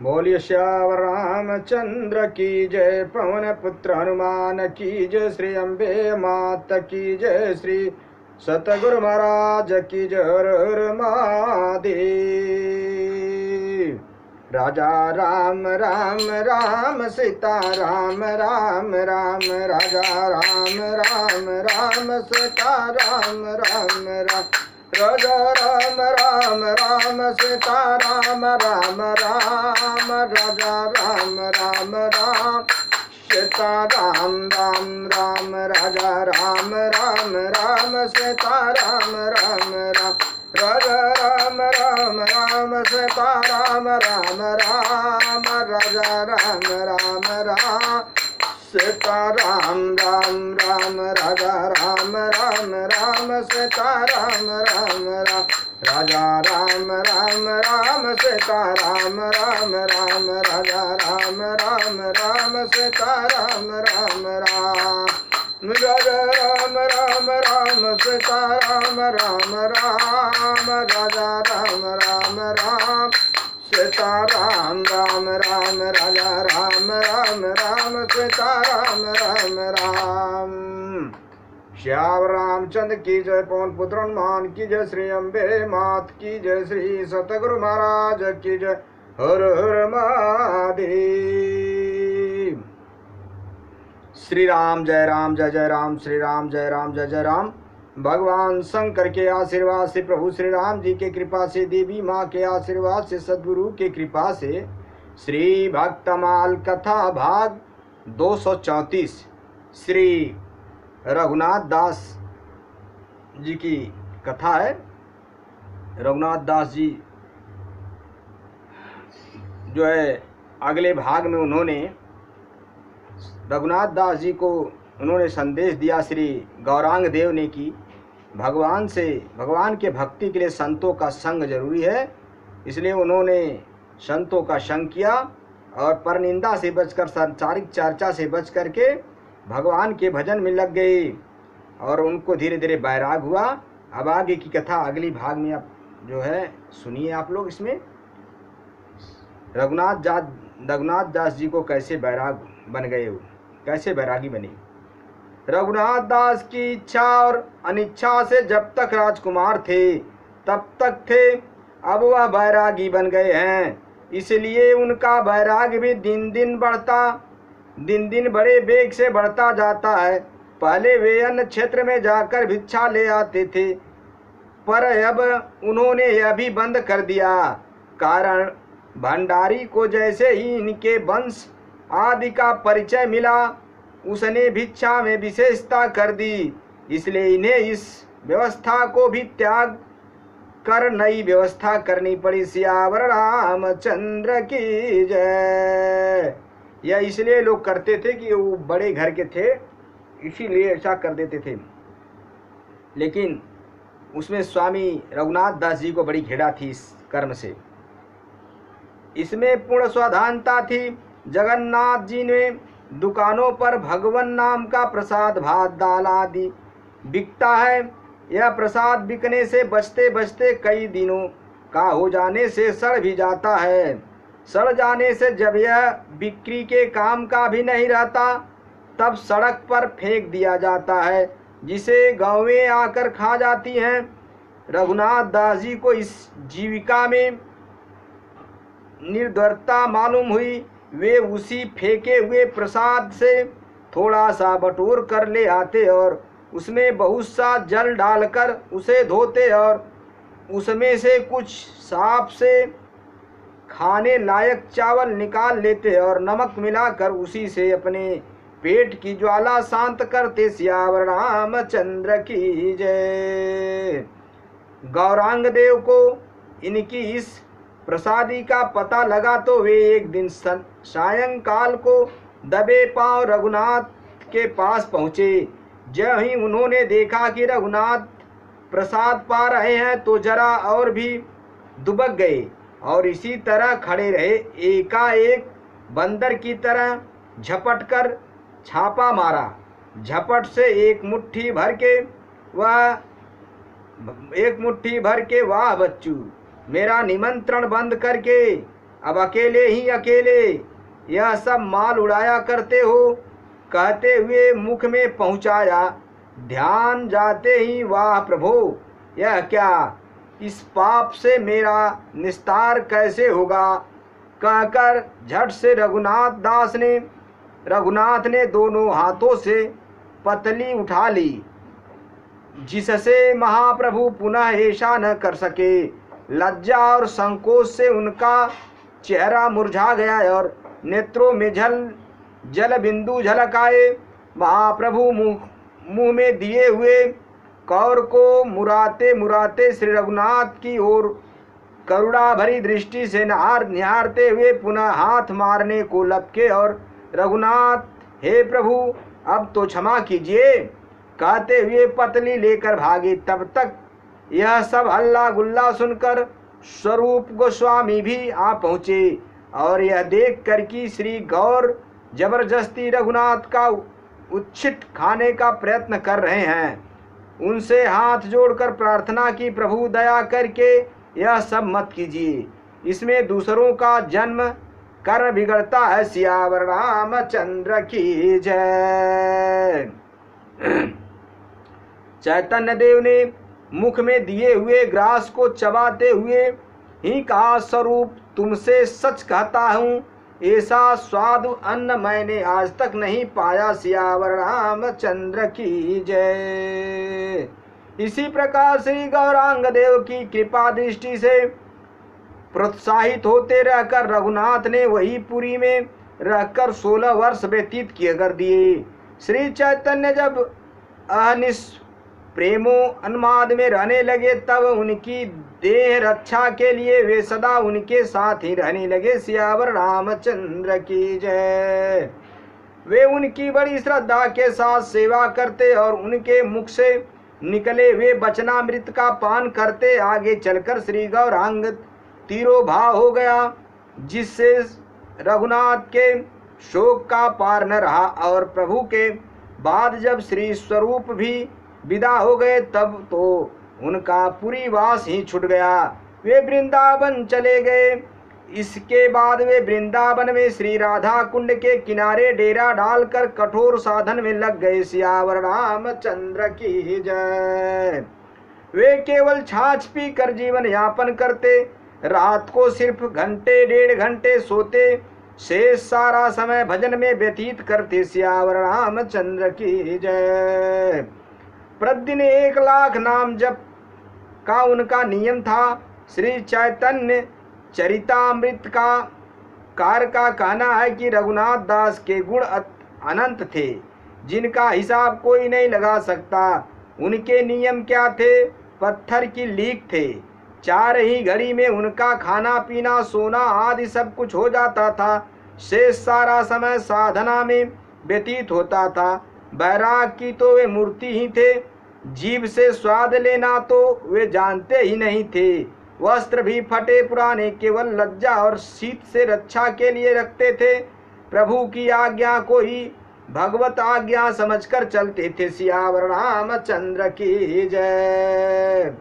बोलिए श्यावर रामचंद्र की जय, पवन पुत्र हनुमान की जय, श्री अम्बे मात की जय, श्री सतगुरु महाराज की जय। हर हर महादेव। राजा राम राम राम सीता राम राम राम, राजा राम राम राम सीता राम राम राम, राजा राम राम राम सीता राम राम राम, राजा राम राम राम सीता राम राम राम, राजा राम राम राम सीता राम राम राम, राजा राम राम राम सीता राम राम राम, राजा राम राम राम सीता राम राम राम, राजा राम राम राम सीता राम राम राम, राजा राम राम राम सीता राम राम राम, राजा राम राम राम सीता राम राम राम, राजा राम राम राम सीता राम राम राम, राजा राम राम राम सीता राम राम राम, राजा राम राम राम सीता राम राम राम। श्याम रामचंद्र की जय, पवन पुत्र हनुमान की जय, श्री अम्बे मात की जय, श्री सतगुरु महाराज की जय। हर हर महादेव। श्री राम जय जय राम, श्री राम जय जय राम। भगवान शंकर के आशीर्वाद से, प्रभु श्री राम जी के कृपा से, देवी माँ के आशीर्वाद से, सद्गुरु के कृपा से, श्री भक्तमाल कथा भाग 234 श्री रघुनाथ दास जी की कथा है। रघुनाथ दास जी जो है अगले भाग में उन्होंने रघुनाथ दास जी को उन्होंने संदेश दिया श्री गौरांग देव ने कि भगवान के भक्ति के लिए संतों का संग जरूरी है। इसलिए उन्होंने संतों का संग किया और परनिंदा से बचकर, सांसारिक चर्चा से बच करके भगवान के भजन में लग गए और उनको धीरे धीरे बैराग हुआ। अब आगे की कथा अगली भाग में आप जो है सुनिए आप लोग। इसमें रघुनाथ दास जी को कैसे बैराग बन गए, कैसे बैरागी बने। रघुनाथ दास की इच्छा और अनिच्छा से जब तक राजकुमार थे तब तक थे, अब वह बैरागी बन गए हैं। इसलिए उनका बैराग भी दिन दिन बड़े वेग से बढ़ता जाता है। पहले वे अन्य क्षेत्र में जाकर भिक्षा ले आते थे, पर अब उन्होंने यह भी बंद कर दिया। कारण भंडारी को जैसे ही इनके वंश आदि का परिचय मिला, उसने भिक्षा में विशेषता कर दी। इसलिए इन्हें इस व्यवस्था को भी त्याग कर नई व्यवस्था करनी पड़ी। सियावर रामचंद्र की जय। यह इसलिए लोग करते थे कि वो बड़े घर के थे, इसीलिए ऐसा कर देते थे। लेकिन उसमें स्वामी रघुनाथ दास जी को बड़ी घृणा थी इस कर्म से। इसमें पूर्ण स्वाधानता थी। जगन्नाथ जी ने दुकानों पर भगवान नाम का प्रसाद, भात, दाल आदि बिकता है। यह प्रसाद बिकने से बचते बचते कई दिनों का हो जाने से सड़ भी जाता है। सड़ जाने से जब यह बिक्री के काम का भी नहीं रहता, तब सड़क पर फेंक दिया जाता है, जिसे गौवें आकर खा जाती हैं। रघुनाथ दास जी को इस जीविका में निर्दयता मालूम हुई। वे उसी फेंके हुए प्रसाद से थोड़ा सा बटोर कर ले आते और उसमें बहुत सा जल डालकर उसे धोते और उसमें से कुछ साफ से खाने लायक चावल निकाल लेते और नमक मिलाकर उसी से अपने पेट की ज्वाला शांत करते। सियावर रामचंद्र की जय। गौरांग देव को इनकी इस प्रसादी का पता लगा तो वे एक दिन सायंकाल को दबे पांव रघुनाथ के पास पहुँचे। जब ही उन्होंने देखा कि रघुनाथ प्रसाद पा रहे हैं तो जरा और भी दुबक गए और इसी तरह खड़े रहे। एकाएक बंदर की तरह झपट कर छापा मारा। झपट से एक मुट्ठी भर के वाह बच्चू, मेरा निमंत्रण बंद करके अब अकेले ही अकेले यह सब माल उड़ाया करते हो, कहते हुए मुख में पहुंचाया। ध्यान जाते ही वाह प्रभो, यह क्या, इस पाप से मेरा निस्तार कैसे होगा, कहकर झट से रघुनाथ ने दोनों हाथों से पतली उठा ली, जिससे महाप्रभु पुनः ऐसा न कर सके। लज्जा और संकोच से उनका चेहरा मुरझा गया और नेत्रों में जल बिंदु झलक आए। महाप्रभु मुंह में दिए हुए कौर को मुराते मुराते श्री रघुनाथ की ओर करुणा भरी दृष्टि से निहारते हुए पुनः हाथ मारने को लपके और रघुनाथ, हे प्रभु अब तो क्षमा कीजिए, कहते हुए पतली लेकर भागे। तब तक यह सब हल्ला गुल्ला सुनकर स्वरूप गोस्वामी भी आ पहुँचे और यह देख कर कि श्री गौर जबरदस्ती रघुनाथ का उच्छिष्ट खाने का प्रयत्न कर रहे हैं, उनसे हाथ जोड़कर प्रार्थना की, प्रभु दया करके यह सब मत कीजिए, इसमें दूसरों का जन्म कर्म बिगड़ता है। सियावर रामचंद्र की जय। चैतन्य देव ने मुख में दिए हुए ग्रास को चबाते हुए ही कहा, स्वरूप तुमसे सच कहता हूँ, ऐसा स्वाद अन्न मैंने आज तक नहीं पाया। सियावर रामचंद्र की जय। इसी प्रकार श्री गौरांग देव की कृपा दृष्टि से प्रोत्साहित होते रहकर रघुनाथ ने वही पुरी में रहकर 16 वर्ष व्यतीत किए कर दिए। श्री चैतन्य जब अहनिश प्रेमो अन्माद में रहने लगे, तब उनकी देह रक्षा के लिए वे सदा उनके साथ ही रहने लगे। सियावर रामचंद्र की जय। वे उनकी बड़ी श्रद्धा के साथ सेवा करते और उनके मुख से निकले वे वचनामृत का पान करते। आगे चलकर श्री गौरांग तीरो भाव हो गया, जिससे रघुनाथ के शोक का पार न रहा और प्रभु के बाद जब श्री स्वरूप भी विदा हो गए, तब तो उनका पूरी वास ही छूट गया। वे वृंदावन चले गए। इसके बाद वे वृंदावन में श्री राधा कुंड के किनारे डेरा डालकर कठोर साधन में लग गए। सियावर रामचंद्र की जय। वे केवल छाछ पी कर जीवन यापन करते, रात को सिर्फ घंटे 1.5 घंटे सोते, शेष सारा समय भजन में व्यतीत करते। सियावर रामचंद्र की जय। प्रतिदिन 1 लाख नाम जप का उनका नियम था। श्री चैतन्य चरितामृत का कार का कहना है कि रघुनाथ दास के गुण अनंत थे, जिनका हिसाब कोई नहीं लगा सकता। उनके नियम क्या थे? पत्थर की लीक थे। 4 ही घड़ी में उनका खाना पीना सोना आदि सब कुछ हो जाता था। शेष सारा समय साधना में व्यतीत होता था। बैराग की तो वे मूर्ति ही थे। जीभ से स्वाद लेना तो वे जानते ही नहीं थे। वस्त्र भी फटे पुराने केवल लज्जा और शीत से रक्षा के लिए रखते थे। प्रभु की आज्ञा को ही भगवत आज्ञा समझकर चलते थे। सियावर रामचंद्र की जय।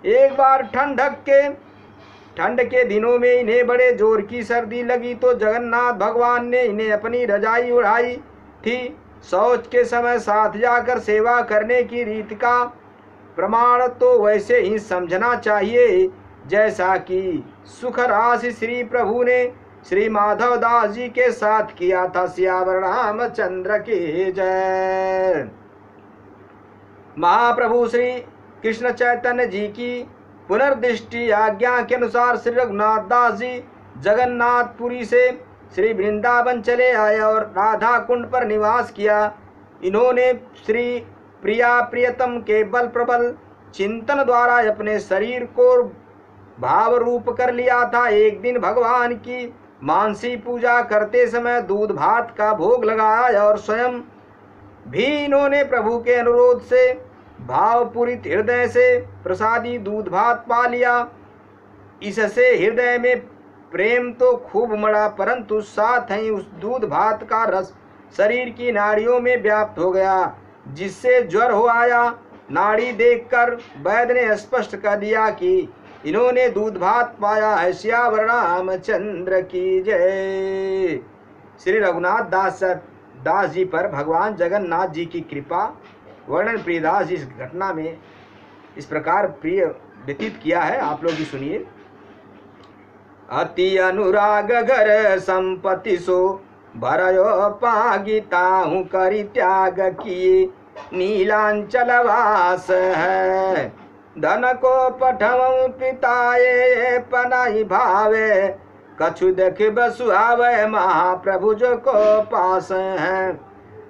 एक बार ठंड के दिनों में इन्हें बड़े जोर की सर्दी लगी, तो जगन्नाथ भगवान ने इन्हें अपनी रजाई उड़ाई थी। शौच के समय साथ जाकर सेवा करने की रीति का प्रमाण तो वैसे ही समझना चाहिए जैसा कि सुख राशि श्री प्रभु ने श्री माधव दास जी के साथ किया था। सियावर रामचंद्र की जय। महाप्रभु श्री कृष्ण चैतन्य जी की पुनर्दृष्टि आज्ञा के अनुसार श्री रघुनाथ दास जी जगन्नाथपुरी से श्री वृंदावन चले आए और राधा कुंड पर निवास किया। इन्होंने श्री प्रिया प्रियतम के बल प्रबल चिंतन द्वारा अपने शरीर को भाव रूप कर लिया था। एक दिन भगवान की मानसी पूजा करते समय दूध भात का भोग लगाया और स्वयं भी इन्होंने प्रभु के अनुरोध से भावपूरित हृदय से प्रसादी दूध भात पा लिया। इससे हृदय में प्रेम तो खूब मड़ा, परंतु साथ ही उस दूध भात का रस शरीर की नाड़ियों में व्याप्त हो गया, जिससे ज्वर हो आया। नाड़ी देखकर वैद्य ने स्पष्ट कर दिया कि इन्होंने दूध भात पाया है। श्यावर रामचंद्र की जय। श्री रघुनाथ दास जी पर भगवान जगन्नाथ जी की कृपा वर्णन प्रियदास जी इस घटना में इस प्रकार प्रिय व्यतीत किया है, आप लोग भी सुनिए। अति अनुराग घर संपत्ति सो भरयो पागिताहु करि त्याग किए नीलांचल वास है। धन को पठव पिताए पनाई भावे कछु देख बसुआवे महाप्रभु जो को पास है।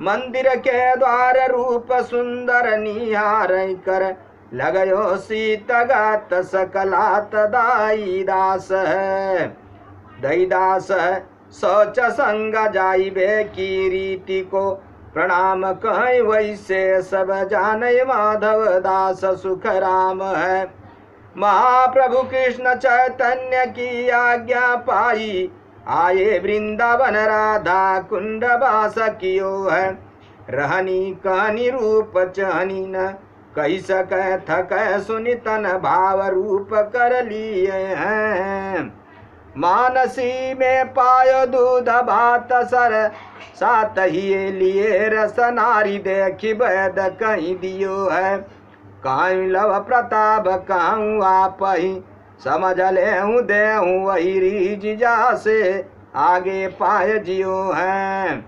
मंदिर के द्वार रूप सुंदर निहार कर लगयो सीतगत सकलात दाई दास है। दई दास है सोच संग जाइबे की रीति को प्रणाम कहीं वैसे सब जाने माधव दास सुख राम है। महाप्रभु कृष्ण चैतन्य की आज्ञा पाई आए वृंदावन राधा कुंड वास कियो है। रहनी कहनी रूप चहनी न कही सक थक सुनि तन भाव रूप कर लिए हैं। मानसी में पायो दूध भात सर सात ही लिए रस नारी देखी वैद कहीं दियो है। कहीं लव प्रताप कहूँ आप ही समझ ले हूँ दे हूँ वही रीज जा से आगे पाए जियो हैं।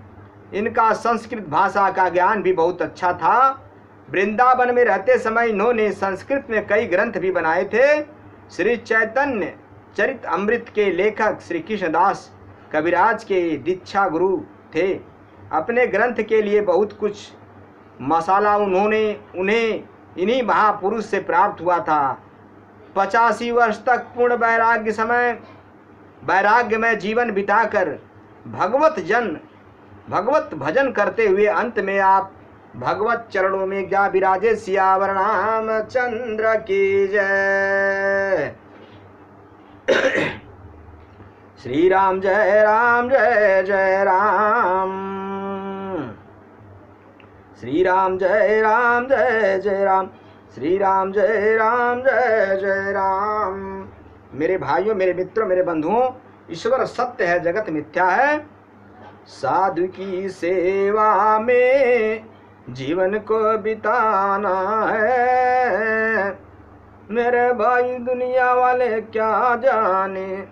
इनका संस्कृत भाषा का ज्ञान भी बहुत अच्छा था। वृंदावन में रहते समय इन्होंने संस्कृत में कई ग्रंथ भी बनाए थे। श्री चैतन्य चरित अमृत के लेखक श्री कृष्णदास कविराज के दीक्षा गुरु थे। अपने ग्रंथ के लिए बहुत कुछ मसाला उन्हें इन्हीं महापुरुष से प्राप्त हुआ था। 85 वर्ष तक पूर्ण वैराग्य में जीवन बिताकर भगवत भजन करते हुए अंत में आप भगवत चरणों में जा विराजे। सियावर रामचंद्र की जय। श्री राम जय जय राम। श्री राम जय जय राम। श्री राम जय जय राम। मेरे भाइयों, मेरे मित्रों, मेरे बंधुओं, ईश्वर सत्य है, जगत मिथ्या है। साधु की सेवा में जीवन को बिताना है। मेरे भाई दुनिया वाले क्या जाने,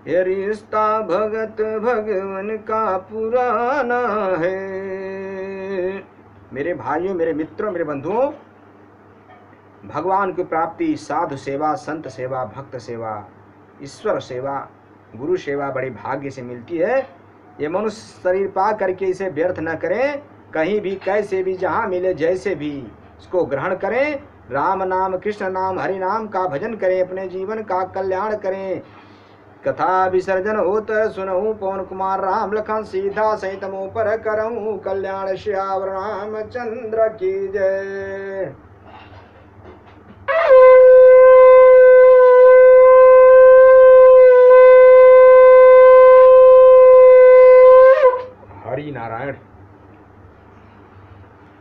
ये रिश्ता भगत भगवन का पुराना है। मेरे भाइयों, मेरे मित्रों, मेरे बंधुओं, भगवान की प्राप्ति साधु सेवा, संत सेवा, भक्त सेवा, ईश्वर सेवा, गुरु सेवा बड़े भाग्य से मिलती है। ये मनुष्य शरीर पा करके इसे व्यर्थ न करें। कहीं भी कैसे भी जहाँ मिले जैसे भी इसको ग्रहण करें। राम नाम, कृष्ण नाम, हरि नाम का भजन करें, अपने जीवन का कल्याण करें। कथा विसर्जन होत सुनहु पवन कुमार राम लखन सीधा सहित मुँह पर करऊँ कल्याण। श्यावर रामचंद्र की जय।